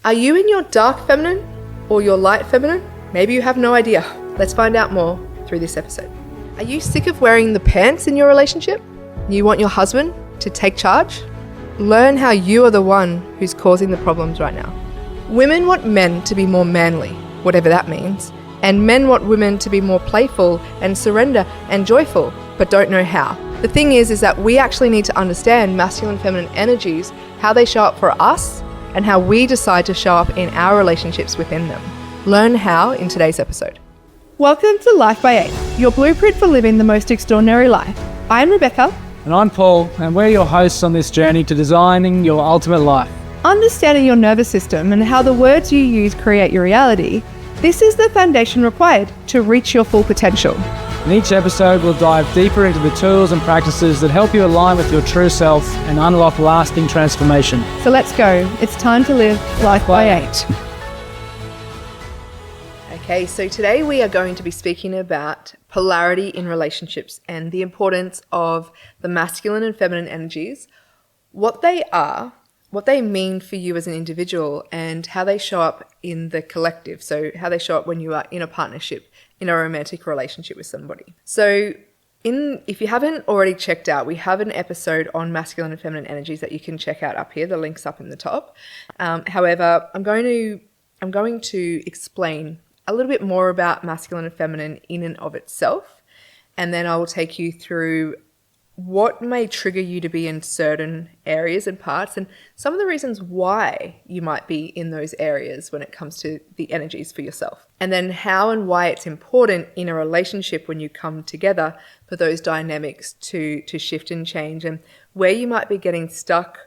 Are you in your dark feminine or your light feminine? Maybe you have no idea. Let's find out more through this episode. Are you sick of wearing the pants in your relationship? You want your husband to take charge? Learn how you are the one who's causing the problems right now. Women want men to be more manly, whatever that means, and men want women to be more playful and surrender and joyful, but don't know how. The thing is that we actually need to understand masculine and feminine energies, how they show up for us, and how we decide to show up in our relationships within them. Learn how in today's episode. Welcome to Life by 8, your blueprint for living the most extraordinary life. I'm Rebecca. And I'm Paul, and we're your hosts on this journey to designing your ultimate life. Understanding your nervous system and how the words you use create your reality, this is the foundation required to reach your full potential. In each episode, we'll dive deeper into the tools and practices that help you align with your true self and unlock lasting transformation. So let's go. It's time to live Life by 8. Okay, so today we are going to be speaking about polarity in relationships and the importance of the masculine and feminine energies, what they are, what they mean for you as an individual, and how they show up in the collective. So how they show up when you are in a partnership, in a romantic relationship with somebody. So if you haven't already checked out, we have an episode on masculine and feminine energies that you can check out up here. The link's up in the top. However, I'm going to explain a little bit more about masculine and feminine in and of itself, and then I will take you through what may trigger you to be in certain areas and parts, and some of the reasons why you might be in those areas when it comes to the energies for yourself. And then how and why it's important in a relationship when you come together for those dynamics to shift and change, and where you might be getting stuck,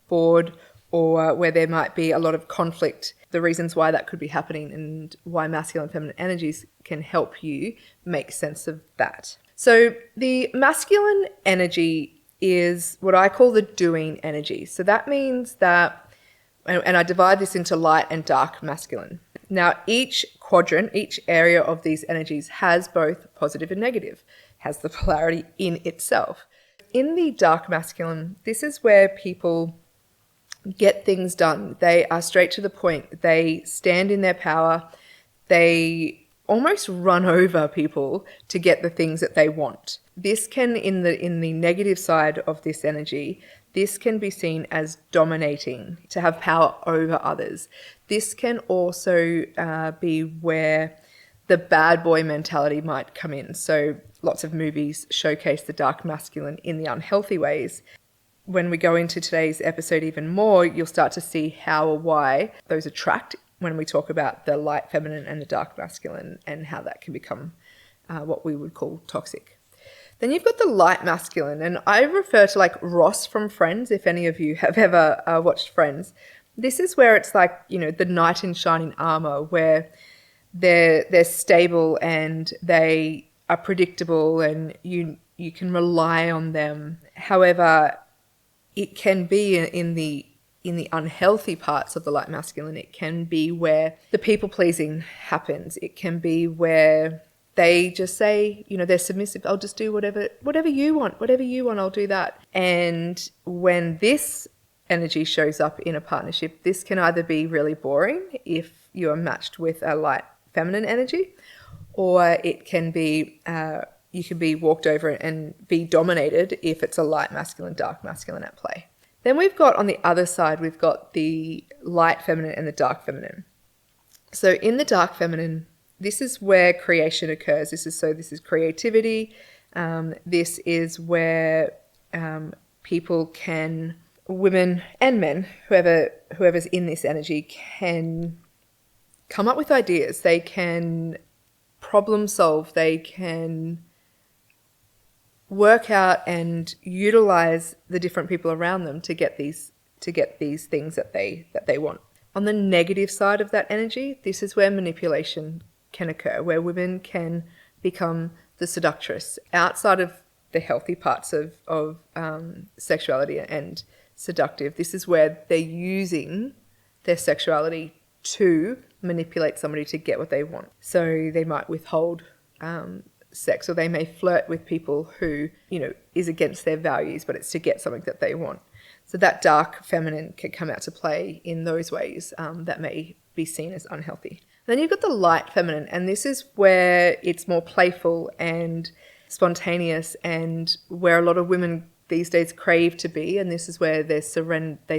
bored, or where there might be a lot of conflict, the reasons why that could be happening, and why masculine and feminine energies can help you make sense of that. So the masculine energy is what I call the doing energy. So that means that, and I divide this into light and dark masculine. Now each quadrant, each area of these energies has both positive and negative, has the polarity in itself. In the dark masculine, this is where people get things done. They are straight to the point. They stand in their power. They almost run over people to get the things that they want. This can, in the negative side of this energy, this can be seen as dominating, to have power over others. This can also be where the bad boy mentality might come in. So lots of movies showcase the dark masculine in the unhealthy ways. When we go into today's episode even more, you'll start to see how or why those attract when we talk about the light feminine and the dark masculine, and how that can become what we would call toxic. Then you've got the light masculine, and I refer to like Ross from Friends, if any of you have ever watched Friends. This is where it's like, you know, the knight in shining armor, where they're stable and they are predictable and you can rely on them. However, it can be in the unhealthy parts of the light masculine. It can be where the people pleasing happens. It can be where they just say, you know, they're submissive. I'll just do whatever you want, I'll do that. And when this energy shows up in a partnership, this can either be really boring if you are matched with a light feminine energy, or it can be you can be walked over and be dominated if it's a light masculine, dark masculine at play. Then we've got on the other side, we've got the light feminine and the dark feminine. So in the dark feminine, this is where creation occurs. This is creativity. This is where people can, women and men, whoever's in this energy, can come up with ideas. They can problem solve. They can work out and utilize the different people around them to get these things that they want. On the negative side of that energy, this is where manipulation can occur, where women can become the seductress outside of the healthy parts of sexuality and seductive. This is where they're using their sexuality to manipulate somebody to get what they want. So they might withhold sex, or they may flirt with people who, you know, is against their values, but it's to get something that they want. So that dark feminine can come out to play in those ways that may be seen as unhealthy. Then you've got the light feminine, and this is where it's more playful and spontaneous, and where a lot of women these days crave to be, and this is where they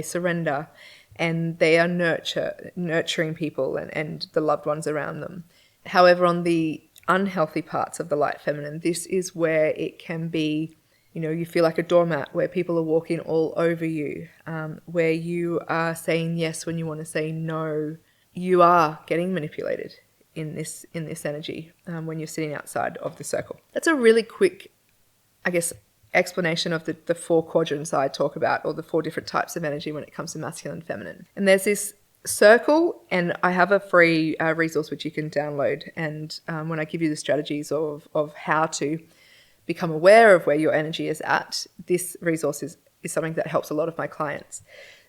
surrender and they are nurturing people and the loved ones around them. However, on the unhealthy parts of the light feminine, this is where it can be, you feel like a doormat, where people are walking all over you, where you are saying yes when you want to say no. You are getting manipulated in this energy when you're sitting outside of the circle. That's a really quick, explanation of the 4 quadrants I talk about, or the 4 different types of energy when it comes to masculine and feminine. And there's this circle, and I have a free resource which you can download. And when I give you the strategies of how to become aware of where your energy is at, this resource is something that helps a lot of my clients.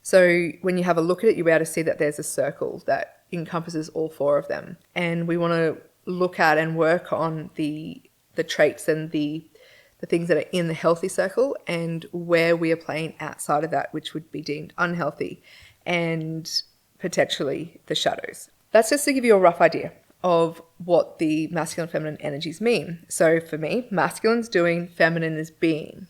So when you have a look at it, you'll be able to see that there's a circle that encompasses all 4 of them. And we want to look at and work on the traits and the things that are in the healthy circle, and where we are playing outside of that, which would be deemed unhealthy, and potentially the shadows. That's just to give you a rough idea of what the masculine and feminine energies mean. So for me, masculine's doing, feminine is being.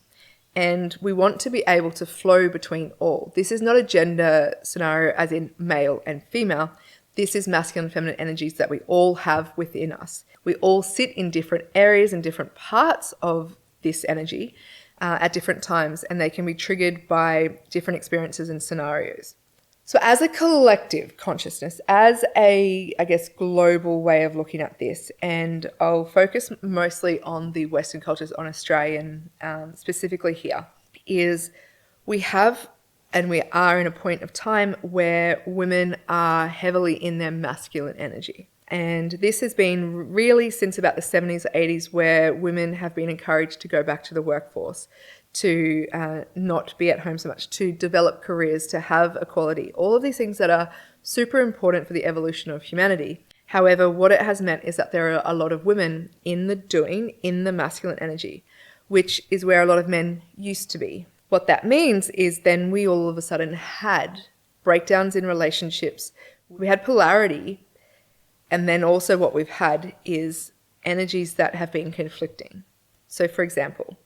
And we want to be able to flow between all. This is not a gender scenario as in male and female. This is masculine and feminine energies that we all have within us. We all sit in different areas and different parts of this energy at different times, and they can be triggered by different experiences and scenarios. So as a collective consciousness, as a, global way of looking at this, and I'll focus mostly on the Western cultures, on Australian specifically here, is we have and we are in a point of time where women are heavily in their masculine energy. And this has been really since about the 70s or 80s, where women have been encouraged to go back to the workforce, to not be at home so much, to develop careers, to have equality, all of these things that are super important for the evolution of humanity. However, what it has meant is that there are a lot of women in the doing, in the masculine energy, which is where a lot of men used to be. What that means is then we all of a sudden had breakdowns in relationships. We had polarity. And then also what we've had is energies that have been conflicting. So for example,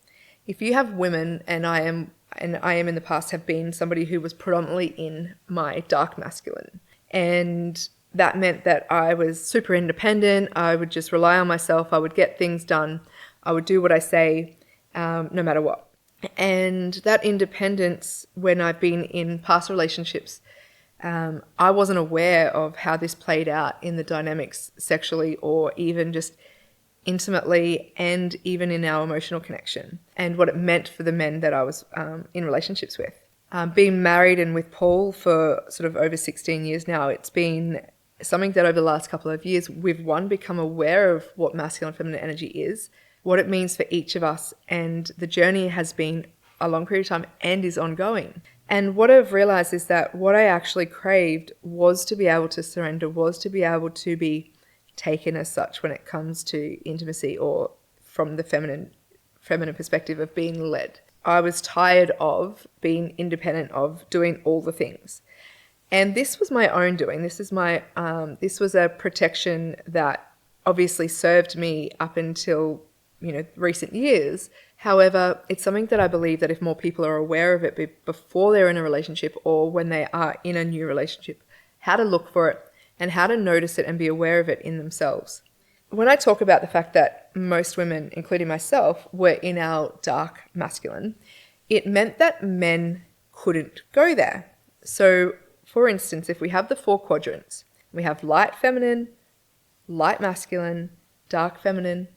if you have women, and I am in the past have been somebody who was predominantly in my dark masculine, and that meant that I was super independent. I would just rely on myself. I would get things done. I would do what I say, no matter what. And that independence, when I've been in past relationships, I wasn't aware of how this played out in the dynamics sexually, or even just intimately, and even in our emotional connection, and what it meant for the men that I was in relationships with. Being married and with Paul for sort of over 16 years now, it's been something that over the last couple of years we've become aware of what masculine and feminine energy is, what it means for each of us, and the journey has been a long period of time and is ongoing. And what I've realized is that what I actually craved was to be able to surrender, was to be able to be taken as such when it comes to intimacy, or from the feminine perspective of being led. I was tired of being independent, of doing all the things. And this was my own doing. This was a protection that obviously served me up until, recent years. However, it's something that I believe that if more people are aware of it before they're in a relationship, or when they are in a new relationship, how to look for it and how to notice it and be aware of it in themselves. When I talk about the fact that most women, including myself, were in our dark masculine, it meant that men couldn't go there. So, for instance, if we have the 4 quadrants, we have light feminine, light masculine, dark feminine,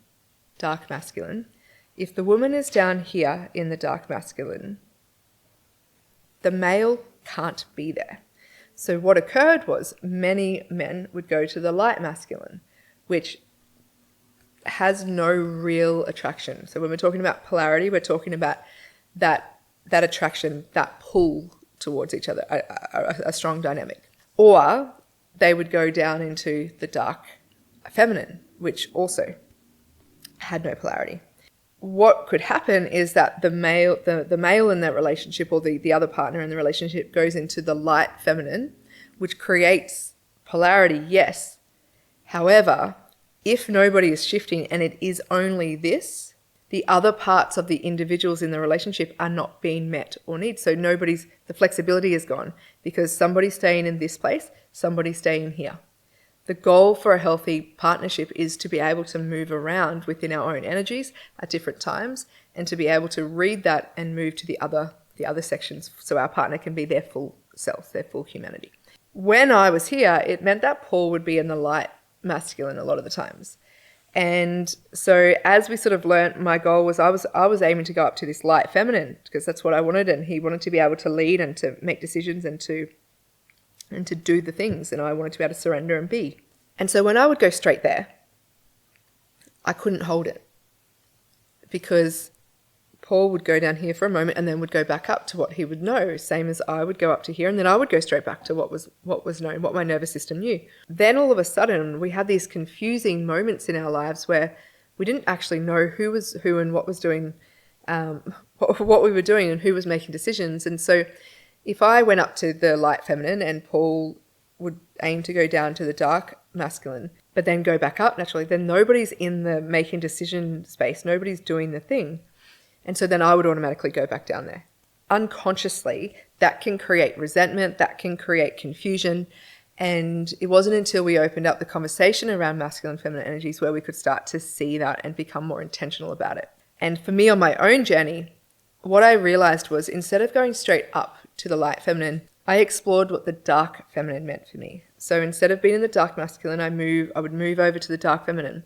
dark masculine. If the woman is down here in the dark masculine, the male can't be there. So what occurred was many men would go to the light masculine, which has no real attraction. So when we're talking about polarity, we're talking about that attraction, that pull towards each other, a strong dynamic. Or they would go down into the dark feminine, which also had no polarity. what could happen is that the male in that relationship, or the other partner in the relationship, goes into the light feminine, which creates polarity, yes. However, if nobody is shifting and it is only this, the other parts of the individuals in the relationship are not being met or need. So the flexibility is gone because somebody's staying in this place, somebody's staying here. The goal for a healthy partnership is to be able to move around within our own energies at different times and to be able to read that and move to the other sections so our partner can be their full self, their full humanity. When I was here, it meant that Paul would be in the light masculine a lot of the times. And so as we sort of learnt, my goal was I was aiming to go up to this light feminine because that's what I wanted, and he wanted to be able to lead and to make decisions and to do the things, and I wanted to be able to surrender and be. And so when I would go straight there, I couldn't hold it because Paul would go down here for a moment and then would go back up to what he would know, same as I would go up to here, and then I would go straight back to what was known, what my nervous system knew. Then all of a sudden we had these confusing moments in our lives where we didn't actually know who was who and what was doing, what we were doing and who was making decisions. And so if I went up to the light feminine and Paul would aim to go down to the dark masculine, but then go back up naturally, then nobody's in the making decision space, nobody's doing the thing. And so then I would automatically go back down there. Unconsciously, that can create resentment, that can create confusion. And it wasn't until we opened up the conversation around masculine and feminine energies where we could start to see that and become more intentional about it. And for me on my own journey, what I realized was instead of going straight up to the light feminine, I explored what the dark feminine meant for me. So instead of being in the dark masculine, I would move over to the dark feminine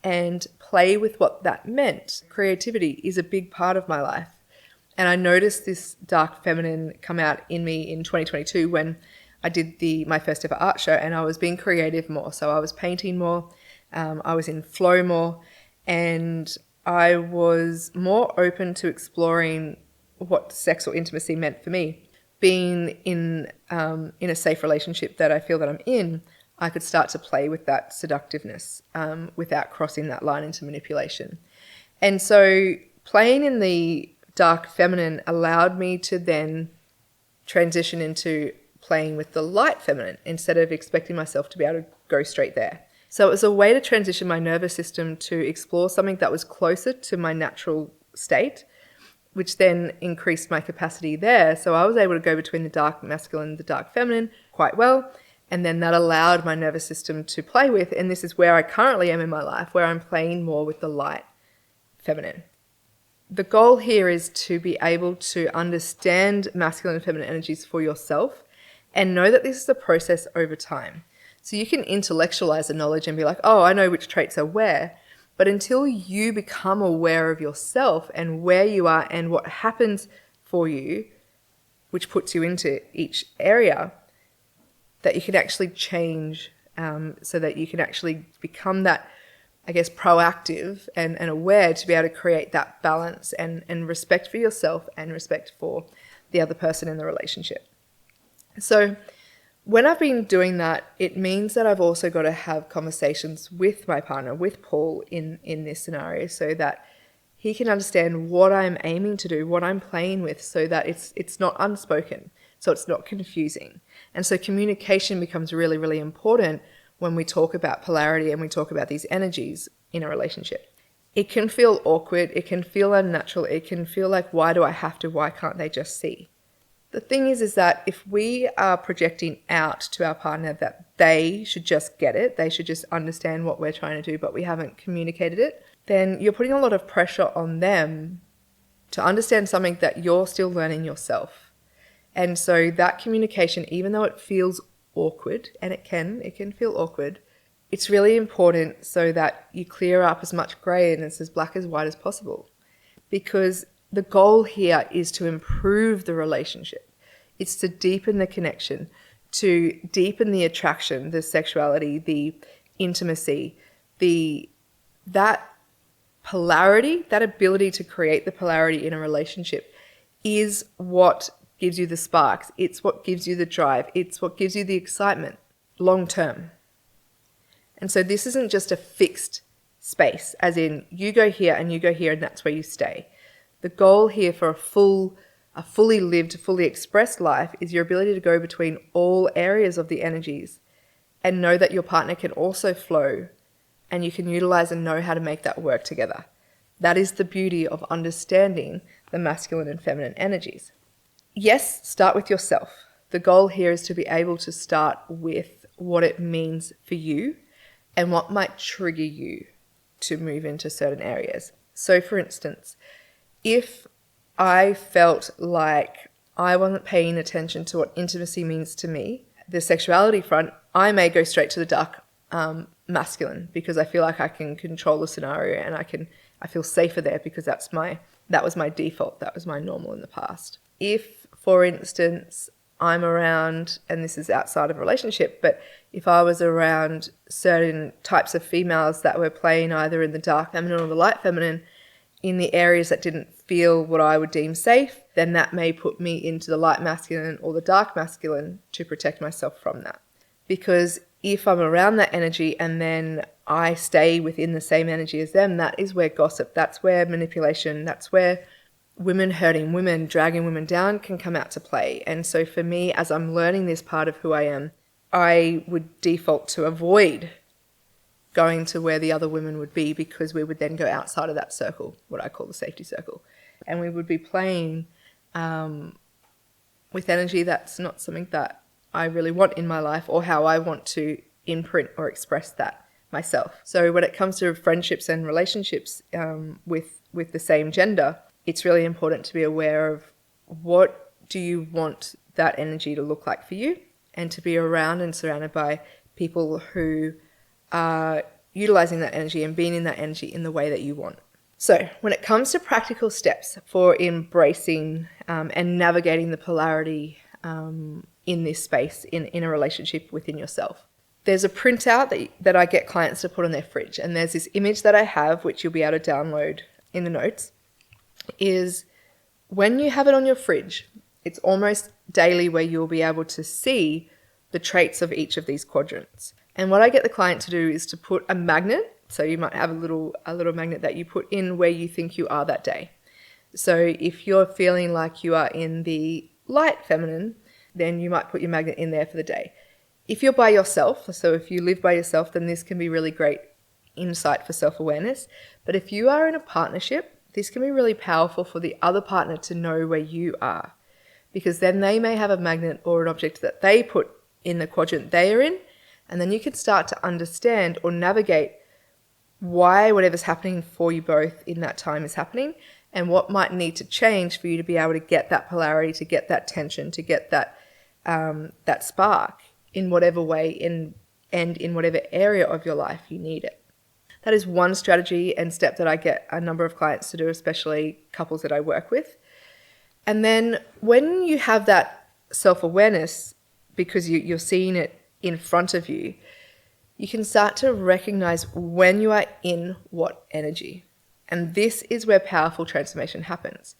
and play with what that meant. Creativity is a big part of my life. And I noticed this dark feminine come out in me in 2022 when I did my first ever art show, and I was being creative more. So I was painting more, I was in flow more, and I was more open to exploring what sex or intimacy meant for me. Being in a safe relationship that I feel that I'm in, I could start to play with that seductiveness without crossing that line into manipulation. And so playing in the dark feminine allowed me to then transition into playing with the light feminine instead of expecting myself to be able to go straight there. So it was a way to transition my nervous system to explore something that was closer to my natural state, which then increased my capacity there. So I was able to go between the dark masculine and the dark feminine quite well. And then that allowed my nervous system to play with. And this is where I currently am in my life, where I'm playing more with the light feminine. The goal here is to be able to understand masculine and feminine energies for yourself and know that this is a process over time. So you can intellectualize the knowledge and be like, oh, I know which traits are where. But until you become aware of yourself and where you are and what happens for you, which puts you into each area, that you can actually change so that you can actually become that, I guess, proactive and aware to be able to create that balance and respect for yourself and respect for the other person in the relationship. So when I've been doing that, it means that I've also got to have conversations with my partner, with Paul in this scenario, so that he can understand what I'm aiming to do, what I'm playing with, so that it's not unspoken, so it's not confusing. And so communication becomes really, really important when we talk about polarity and we talk about these energies in a relationship. It can feel awkward, it can feel unnatural, it can feel like, why do I have to, why can't they just see? The thing is that if we are projecting out to our partner that they should just get it, they should just understand what we're trying to do, but we haven't communicated it, then you're putting a lot of pressure on them to understand something that you're still learning yourself. And so that communication, even though it feels awkward, and it can feel awkward, it's really important so that you clear up as much grey and it's as black as white as possible. Because the goal here is to improve the relationship. It's to deepen the connection, to deepen the attraction, the sexuality, the intimacy, that polarity, that ability to create the polarity in a relationship is what gives you the sparks. It's what gives you the drive. It's what gives you the excitement long term. And so this isn't just a fixed space, as in you go here and you go here and that's where you stay. The goal here for a fully lived, fully expressed life is your ability to go between all areas of the energies and know that your partner can also flow, and you can utilize and know how to make that work together. That is the beauty of understanding the masculine and feminine energies. Yes, start with yourself. The goal here is to be able to start with what it means for you and what might trigger you to move into certain areas. So for instance, if I felt like I wasn't paying attention to what intimacy means to me, the sexuality front, I may go straight to the dark masculine because I feel like I can control the scenario and I feel safer there because that was my default, that was my normal in the past. If, for instance, I'm around, and this is outside of a relationship, but if I was around certain types of females that were playing either in the dark feminine or the light feminine in the areas that didn't feel what I would deem safe, then that may put me into the light masculine or the dark masculine to protect myself from that. Because if I'm around that energy and then I stay within the same energy as them, that is where gossip, that's where manipulation, that's where women hurting women, dragging women down can come out to play. And so for me, as I'm learning this part of who I am, I would default to avoid going to where the other women would be, because we would then go outside of that circle, what I call the safety circle. And we would be playing with energy that's not something that I really want in my life or how I want to imprint or express that myself. So when it comes to friendships and relationships with the same gender, it's really important to be aware of what do you want that energy to look like for you, and to be around and surrounded by people who are utilizing that energy and being in that energy in the way that you want. So when it comes to practical steps for embracing and navigating the polarity in this space, in a relationship within yourself, there's a printout that I get clients to put on their fridge. And there's this image that I have, which you'll be able to download in the notes, is when you have it on your fridge, it's almost daily where you'll be able to see the traits of each of these quadrants. And what I get the client to do is to put a magnet. So you might have a little magnet that you put in where you think you are that day. So if you're feeling like you are in the light feminine, then you might put your magnet in there for the day. If you're by yourself, so if you live by yourself, then this can be really great insight for self-awareness. But if you are in a partnership, this can be really powerful for the other partner to know where you are, because then they may have a magnet or an object that they put in the quadrant they are in, and then you can start to understand or navigate why whatever's happening for you both in that time is happening, and what might need to change for you to be able to get that polarity, to get that tension, to get that that spark in whatever way and in whatever area of your life you need it. That is one strategy and step that I get a number of clients to do, especially couples that I work with. And then when you have that self-awareness, because you're seeing it in front of you, you can start to recognize when you are in what energy. And this is where powerful transformation happens,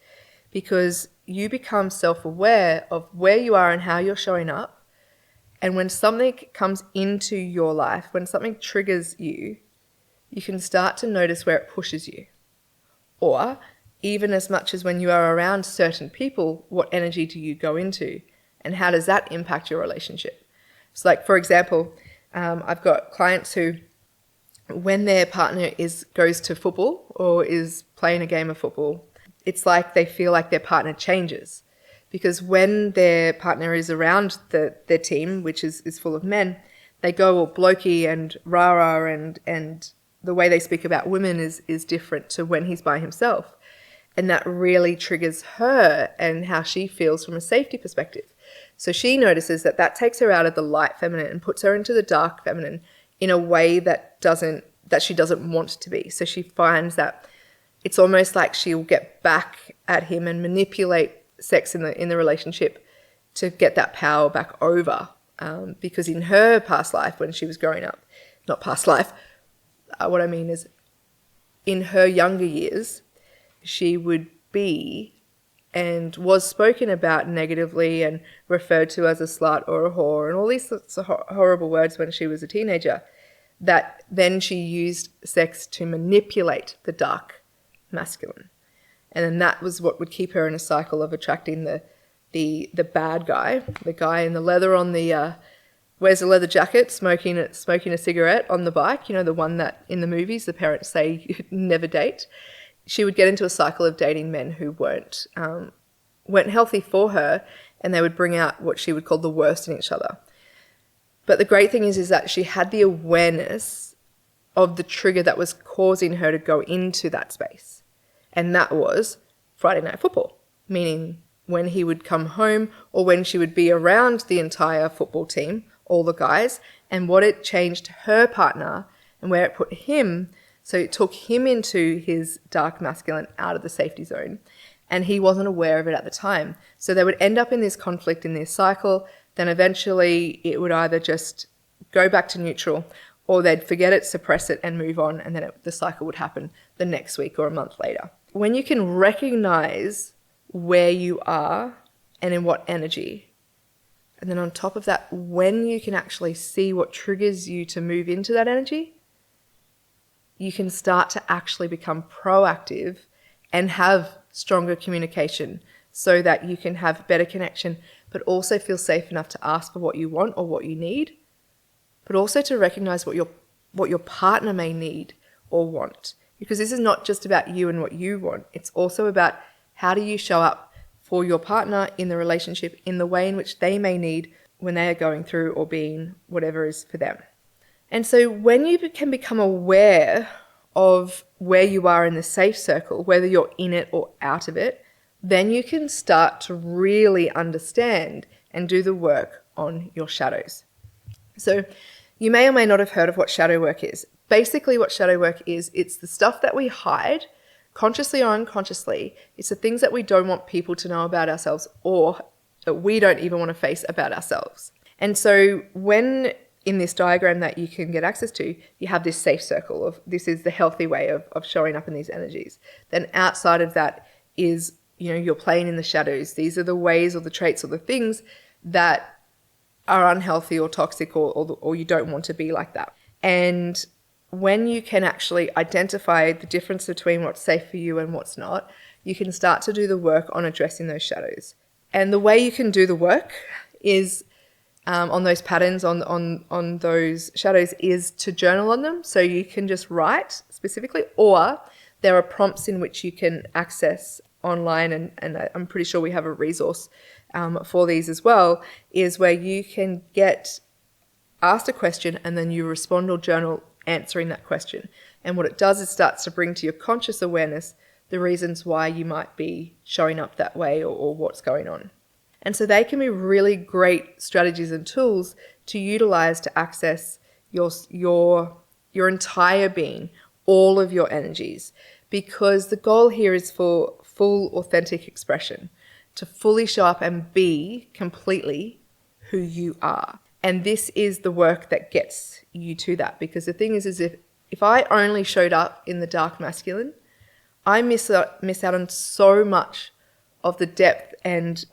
because you become self-aware of where you are and how you're showing up. And when something comes into your life, when something triggers you, you can start to notice where it pushes you. Or even as much as when you are around certain people, what energy do you go into? And how does that impact your relationship? So like, for example, I've got clients who, when their partner goes to football or is playing a game of football, it's like they feel like their partner changes. Because when their partner is around their team, which is full of men, they go all blokey and rah-rah, and the way they speak about women is different to when he's by himself. And that really triggers her and how she feels from a safety perspective. So she notices that takes her out of the light feminine and puts her into the dark feminine in a way that she doesn't want to be. So she finds that it's almost like she'll get back at him and manipulate sex in the relationship to get that power back over. Because in her past life, when she was growing up, not past life, what I mean is in her younger years, she would be and was spoken about negatively and referred to as a slut or a whore and all these sorts of horrible words when she was a teenager. that then she used sex to manipulate the dark masculine. And then that was what would keep her in a cycle of attracting the bad guy, the guy in the leather on the wears a leather jacket, smoking a cigarette on the bike, the one that in the movies the parents say you never date. She would get into a cycle of dating men who weren't healthy for her, and they would bring out what she would call the worst in each other. But the great thing is that she had the awareness of the trigger that was causing her to go into that space. And that was Friday Night Football, meaning when he would come home or when she would be around the entire football team, all the guys, and what it changed her partner and where it put him. So it took him into his dark masculine out of the safety zone, and he wasn't aware of it at the time. So they would end up in this conflict, in this cycle. Then eventually it would either just go back to neutral, or they'd forget it, suppress it, and move on, and then the cycle would happen the next week or a month later. When you can recognize where you are and in what energy, and then on top of that, when you can actually see what triggers you to move into that energy, you can start to actually become proactive and have stronger communication so that you can have better connection, but also feel safe enough to ask for what you want or what you need, but also to recognize what your partner may need or want. Because this is not just about you and what you want. It's also about how do you show up for your partner in the relationship in the way in which they may need when they are going through or being whatever is for them. And so when you can become aware of where you are in the safe circle, whether you're in it or out of it, then you can start to really understand and do the work on your shadows. So you may or may not have heard of what shadow work is. Basically what shadow work is, it's the stuff that we hide, consciously or unconsciously. It's the things that we don't want people to know about ourselves, or that we don't even want to face about ourselves. And so when in this diagram that you can get access to, you have this safe circle of this is the healthy way of showing up in these energies. Then outside of that is, you're playing in the shadows. These are the ways or the traits or the things that are unhealthy or toxic or you don't want to be like that. And when you can actually identify the difference between what's safe for you and what's not, you can start to do the work on addressing those shadows. And the way you can do the work is on those patterns, on those shadows, is to journal on them. So you can just write specifically, or there are prompts in which you can access online, and I'm pretty sure we have a resource for these as well, is where you can get asked a question and then you respond or journal answering that question. And what it does is starts to bring to your conscious awareness the reasons why you might be showing up that way or what's going on. And so they can be really great strategies and tools to utilize to access your entire being, all of your energies, because the goal here is for full authentic expression, to fully show up and be completely who you are. And this is the work that gets you to that, because the thing is if I only showed up in the dark masculine, I miss out on so much of the depth and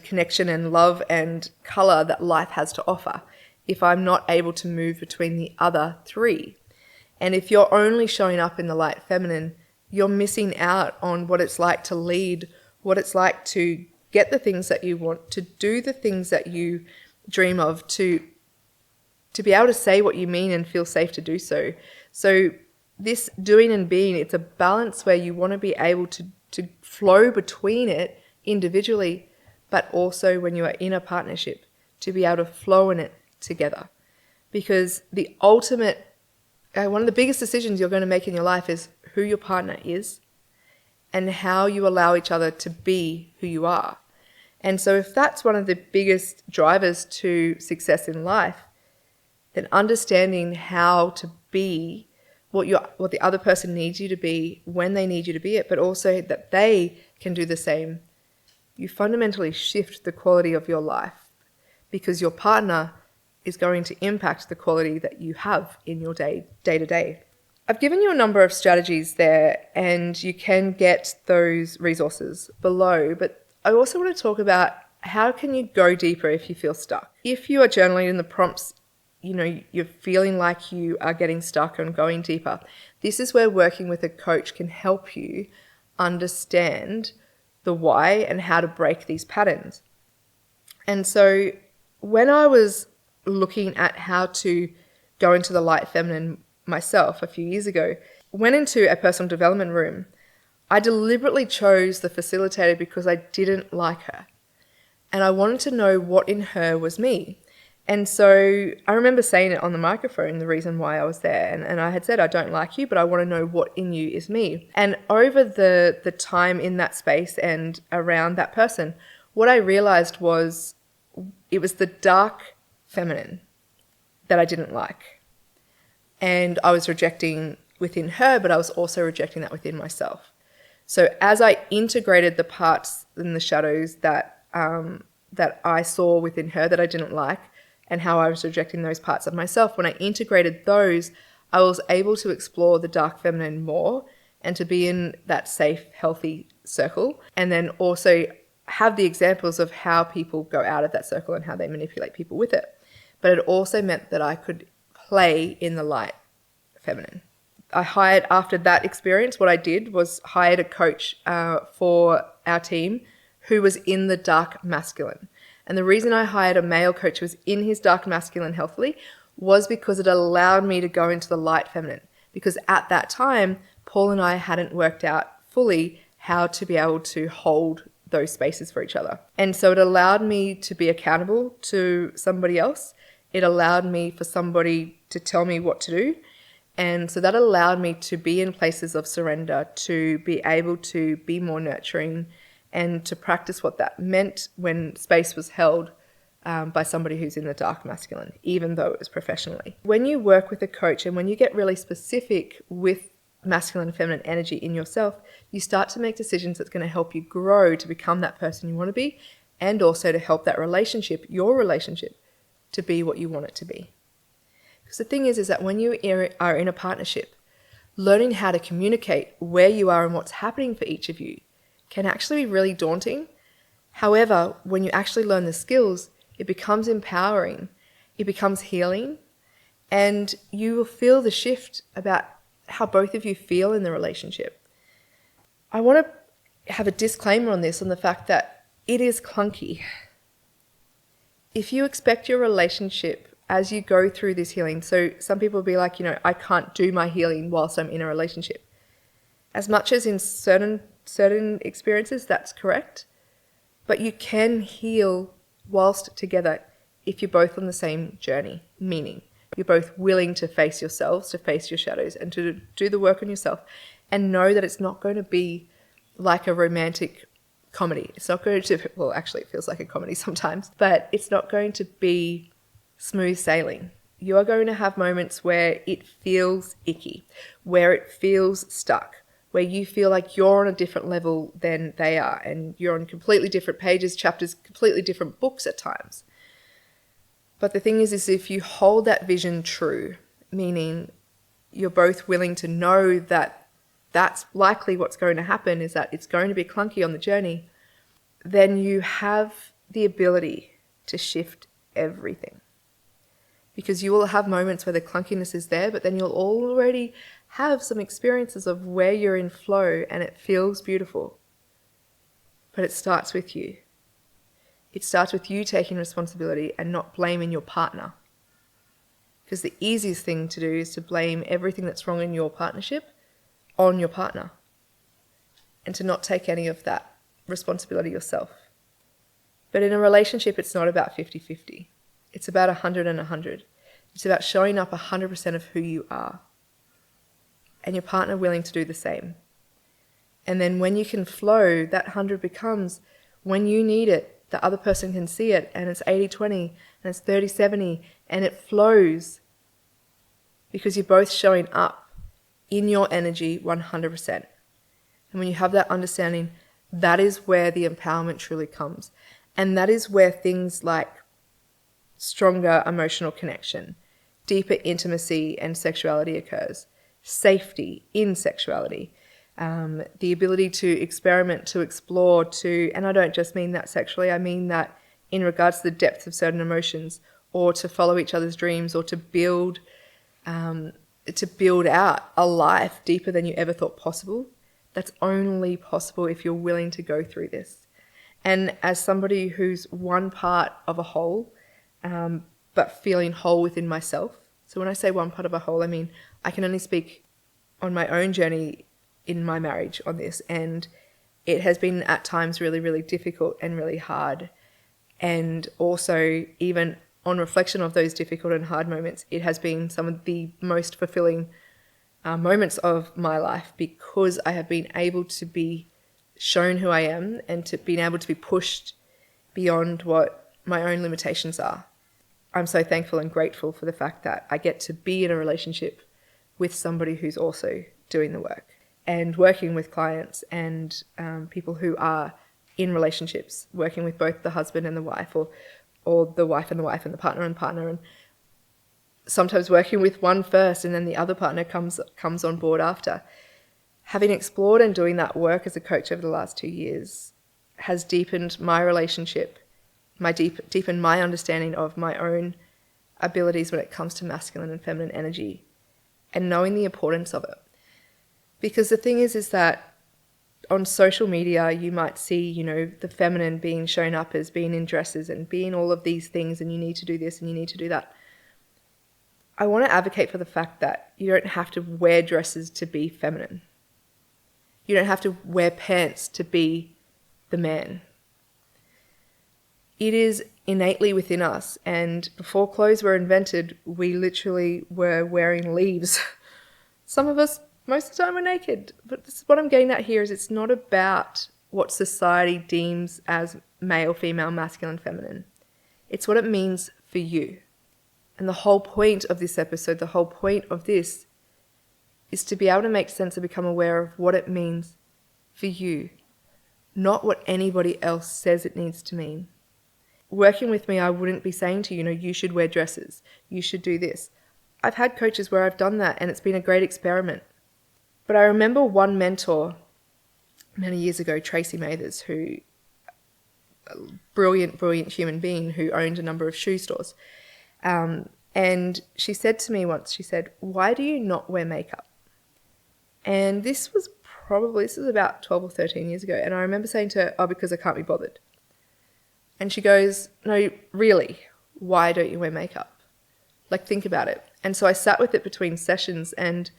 connection and love and color that life has to offer if I'm not able to move between the other three. And if you're only showing up in the light feminine, you're missing out on what it's like to lead, what it's like to get the things that you want, to do the things that you dream of, to be able to say what you mean and feel safe to do so. So this doing and being, it's a balance where you want to be able to flow between it individually, but also when you are in a partnership, to be able to flow in it together. Because the ultimate, one of the biggest decisions you're going to make in your life is who your partner is and how you allow each other to be who you are. And so if that's one of the biggest drivers to success in life, then understanding how to be what the other person needs you to be when they need you to be it, but also that they can do the same, you fundamentally shift the quality of your life, because your partner is going to impact the quality that you have in your day to day. I've given you a number of strategies there, and you can get those resources below, but I also want to talk about how can you go deeper if you feel stuck. If you are journaling and the prompts you're feeling like you are getting stuck and going deeper. This is where working with a coach can help you understand the why and how to break these patterns. And so when I was looking at how to go into the light feminine myself a few years ago, went into a personal development room. I deliberately chose the facilitator because I didn't like her. And I wanted to know what in her was me. And so I remember saying it on the microphone, the reason why I was there. And I had said, I don't like you, but I want to know what in you is me. And over the time in that space and around that person, what I realized was it was the dark feminine that I didn't like. And I was rejecting within her, but I was also rejecting that within myself. So as I integrated the parts in the shadows that I saw within her that I didn't like, and how I was rejecting those parts of myself, when I integrated those, I was able to explore the dark feminine more and to be in that safe, healthy circle. And then also have the examples of how people go out of that circle and how they manipulate people with it. But it also meant that I could play in the light feminine. I hired, after that experience, what I did was hired a coach for our team who was in the dark masculine. And the reason I hired a male coach who was in his dark masculine healthily was because it allowed me to go into the light feminine. Because at that time, Paul and I hadn't worked out fully how to be able to hold those spaces for each other. And so it allowed me to be accountable to somebody else. It allowed me for somebody to tell me what to do. And so that allowed me to be in places of surrender, to be able to be more nurturing, and to practice what that meant when space was held by somebody who's in the dark masculine, even though it was professionally. When you work with a coach and when you get really specific with masculine and feminine energy in yourself, you start to make decisions that's going to help you grow to become that person you want to be, and also to help that relationship, your relationship, to be what you want it to be. Because the thing is that when you are in a partnership, learning how to communicate where you are and what's happening for each of you can actually be really daunting. However, when you actually learn the skills, it becomes empowering, it becomes healing, and you will feel the shift about how both of you feel in the relationship. I want to have a disclaimer on this, on the fact that it is clunky. If you expect your relationship as you go through this healing, so some people will be like, I can't do my healing whilst I'm in a relationship. As much as in certain experiences, that's correct. But you can heal whilst together if you're both on the same journey, meaning you're both willing to face yourselves, to face your shadows, and to do the work on yourself, and know that it's not going to be like a romantic comedy. It's not going to, well, actually it feels like a comedy sometimes, but it's not going to be smooth sailing. You are going to have moments where it feels icky, where it feels stuck, where you feel like you're on a different level than they are, and you're on completely different pages, chapters, completely different books at times. But the thing is if you hold that vision true, meaning you're both willing to know that that's likely what's going to happen, is that it's going to be clunky on the journey, then you have the ability to shift everything. Because you will have moments where the clunkiness is there, but then you'll already have some experiences of where you're in flow and it feels beautiful. But it starts with you. It starts with you taking responsibility and not blaming your partner. Because the easiest thing to do is to blame everything that's wrong in your partnership on your partner, and to not take any of that responsibility yourself. But in a relationship, it's not about 50-50. It's about 100 and 100. It's about showing up 100% of who you are, and your partner willing to do the same. And then when you can flow, that 100 becomes, when you need it, the other person can see it, and it's 80-20, and it's 30-70, and it flows because you're both showing up in your energy 100%. And when you have that understanding, that is where the empowerment truly comes. And that is where things like stronger emotional connection, deeper intimacy and sexuality occurs, safety in sexuality, the ability to experiment, to explore, and I don't just mean that sexually, I mean that in regards to the depth of certain emotions, or to follow each other's dreams, or to build out a life deeper than you ever thought possible. That's only possible if you're willing to go through this. And as somebody who's one part of a whole, but feeling whole within myself. So when I say one part of a whole, I mean I can only speak on my own journey in my marriage on this, and it has been at times really, really difficult and really hard. And also, even on reflection of those difficult and hard moments, it has been some of the most fulfilling moments of my life, because I have been able to be shown who I am and to being able to be pushed beyond what my own limitations are. I'm so thankful and grateful for the fact that I get to be in a relationship with somebody who's also doing the work, and working with clients and people who are in relationships, working with both the husband and the wife, or the wife and the wife, and the partner and partner, and sometimes working with one first and then the other partner comes on board after. Having explored and doing that work as a coach over the last 2 years has deepened my relationship, deepened my understanding of my own abilities when it comes to masculine and feminine energy, and knowing the importance of it. Because the thing is that on social media, you might see, the feminine being shown up as being in dresses and being all of these things, and you need to do this and you need to do that. I want to advocate for the fact that you don't have to wear dresses to be feminine. You don't have to wear pants to be the man. It is innately within us, and before clothes were invented, we literally were wearing leaves. Some of us, most of the time, were naked. But this is what I'm getting at here, is it's not about what society deems as male, female, masculine, feminine. It's what it means for you. And the whole point of this episode, the whole point of this, is to be able to make sense and become aware of what it means for you, not what anybody else says it needs to mean. Working with me, I wouldn't be saying to you, you should wear dresses, you should do this. I've had coaches where I've done that, and it's been a great experiment. But I remember one mentor many years ago, Tracy Mathers, who, a brilliant human being who owned a number of shoe stores. And she said to me once, she said, "Why do you not wear makeup?" And this was about 12 or 13 years ago. And I remember saying to her, "Oh, because I can't be bothered." And she goes, "No, really, why don't you wear makeup? Like, think about it." And so I sat with it between sessions, and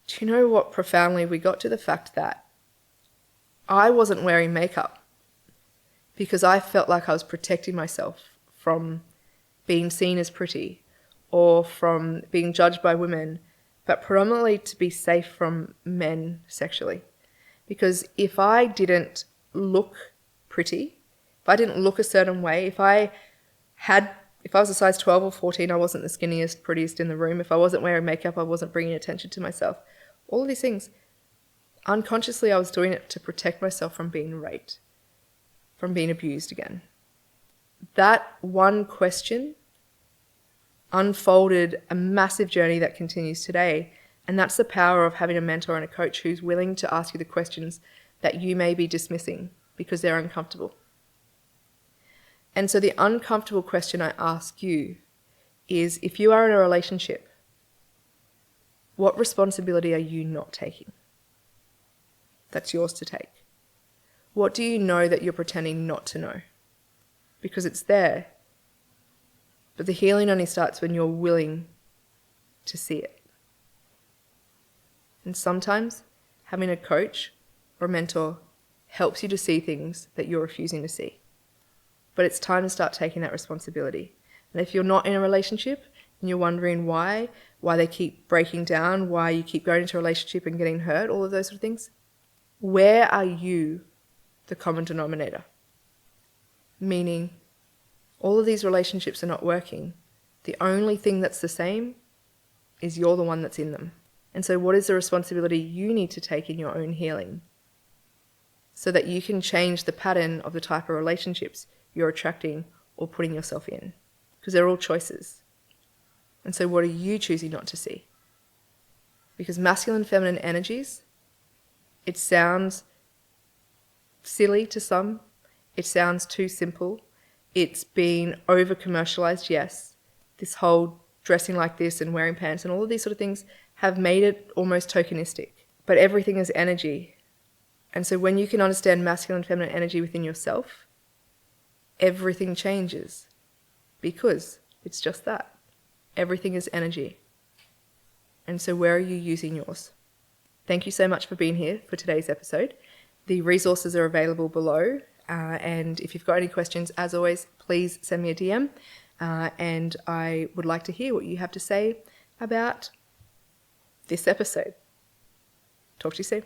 do you know what profoundly we got to the fact that I wasn't wearing makeup because I felt like I was protecting myself from being seen as pretty or from being judged by women, but predominantly to be safe from men sexually. Because if I didn't look pretty, if I didn't look a certain way, if I was a size 12 or 14, I wasn't the skinniest, prettiest in the room. If I wasn't wearing makeup, I wasn't bringing attention to myself. All of these things, unconsciously I was doing it to protect myself from being raped, from being abused again. That one question unfolded a massive journey that continues today. And that's the power of having a mentor and a coach who's willing to ask you the questions that you may be dismissing because they're uncomfortable. And so the uncomfortable question I ask you is, if you are in a relationship, what responsibility are you not taking? That's yours to take. What do you know that you're pretending not to know? Because it's there. But the healing only starts when you're willing to see it. And sometimes having a coach or mentor helps you to see things that you're refusing to see. But it's time to start taking that responsibility. And if you're not in a relationship and you're wondering why they keep breaking down, why you keep going into a relationship and getting hurt, all of those sort of things, where are you the common denominator? Meaning, all of these relationships are not working. The only thing that's the same is you're the one that's in them. And so what is the responsibility you need to take in your own healing so that you can change the pattern of the type of relationships you're attracting or putting yourself in? Because they're all choices. And so what are you choosing not to see? Because masculine and feminine energies, it sounds silly to some. It sounds too simple. It's been over commercialized, yes. This whole dressing like this and wearing pants and all of these sort of things have made it almost tokenistic. But everything is energy. And so when you can understand masculine and feminine energy within yourself, everything changes, because it's just that. Everything is energy. And so where are you using yours? Thank you so much for being here for today's episode. The resources are available below. And if you've got any questions, as always, please send me a DM. And I would like to hear what you have to say about this episode. Talk to you soon.